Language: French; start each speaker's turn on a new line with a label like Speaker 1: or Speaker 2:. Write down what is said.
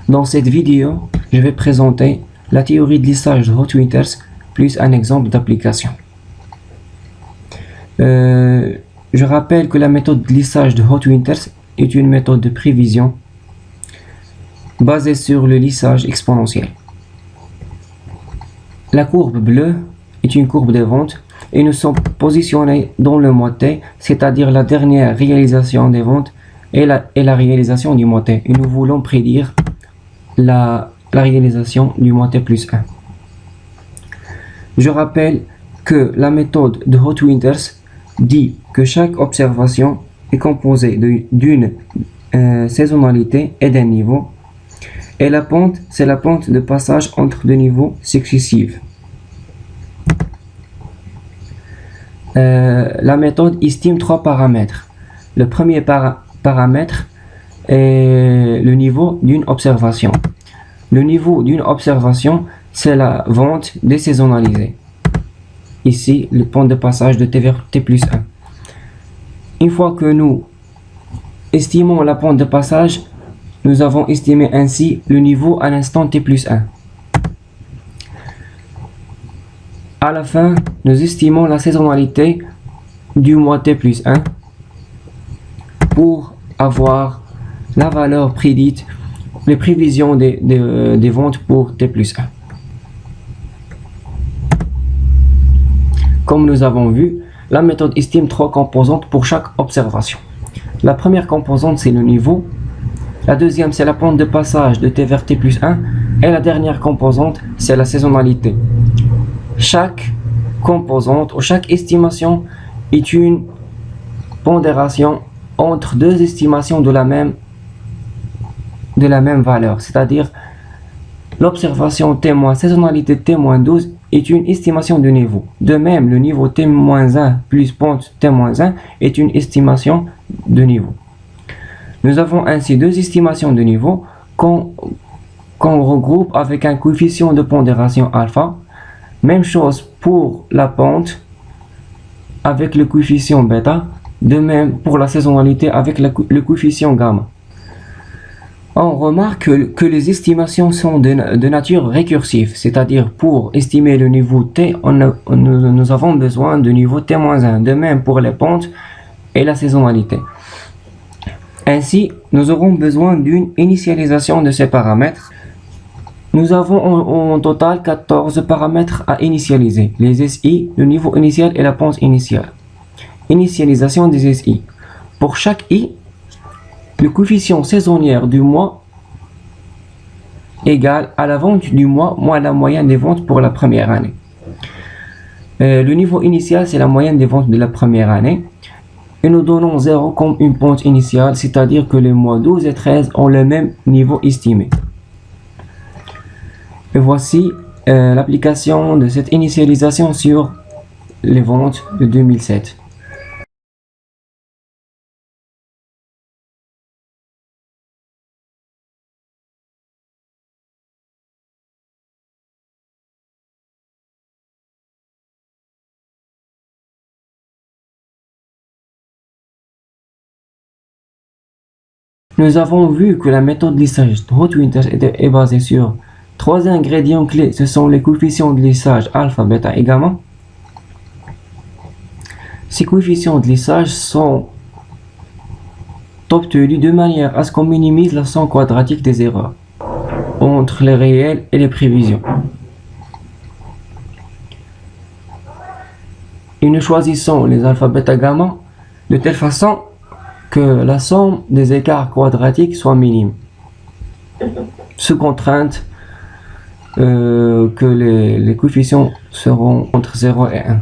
Speaker 1: Dans cette vidéo, je vais présenter la théorie de lissage de Hot-Winters plus un exemple d'application. Je rappelle que la méthode de lissage de Hot-Winters est une méthode de prévision basée sur le lissage exponentiel. La courbe bleue est une courbe de vente et nous sommes positionnés dans le mois T, c'est-à-dire la dernière réalisation des ventes et la réalisation du mois T. Et nous voulons prédire la réalisation du mois T plus 1. Je rappelle que la méthode de Hot-Winters dit que chaque observation est composée d'une saisonnalité et d'un niveau, et la pente, c'est la pente de passage entre deux niveaux successifs. La méthode estime trois paramètres. Le premier paramètre est le niveau d'une observation. Le niveau d'une observation, c'est la vente désaisonnalisée. Ici, le point de passage de T vers T plus 1. Une fois que nous estimons la pente de passage, nous avons estimé ainsi le niveau à l'instant T plus 1. À la fin, nous estimons la saisonnalité du mois T plus 1 pour avoir la valeur prédite, les prévisions des ventes pour T plus 1. Comme nous avons vu, la méthode estime trois composantes pour chaque observation. La première composante, c'est le niveau. La deuxième, c'est la pente de passage de T vers T plus 1. Et la dernière composante, c'est la saisonnalité. Chaque composante ou chaque estimation est une pondération entre deux estimations de la même valeur. C'est-à-dire, l'observation T-saisonnalité T-12 est une estimation de niveau. De même, le niveau T-1 plus pente T-1 est une estimation de niveau. Nous avons ainsi deux estimations de niveau qu'on regroupe avec un coefficient de pondération alpha. Même chose pour la pente avec le coefficient bêta. De même pour la saisonnalité avec le coefficient gamma. On remarque que les estimations sont de nature récursive, c'est-à-dire pour estimer le niveau T, nous avons besoin de niveau T-1, de même pour les pentes et la saisonnalité. Ainsi, nous aurons besoin d'une initialisation de ces paramètres. Nous avons en total 14 paramètres à initialiser, les SI, le niveau initial et la pente initiale. Initialisation des SI. Pour chaque I, le coefficient saisonnier du mois égale à la vente du mois moins la moyenne des ventes pour la première année. Le niveau initial, c'est la moyenne des ventes de la première année. Et nous donnons 0 comme une pente initiale, c'est-à-dire que les mois 12 et 13 ont le même niveau estimé. Et voici l'application de cette initialisation sur les ventes de 2007. Nous avons vu que la méthode de lissage de Hot-Winters est basée sur trois ingrédients clés. Ce sont les coefficients de lissage alpha, bêta et gamma. Ces coefficients de lissage sont obtenus de manière à ce qu'on minimise la somme quadratique des erreurs entre les réels et les prévisions. Et nous choisissons les alpha, bêta, gamma de telle façon que la somme des écarts quadratiques soit minime, sous contrainte que les coefficients seront entre 0 et 1.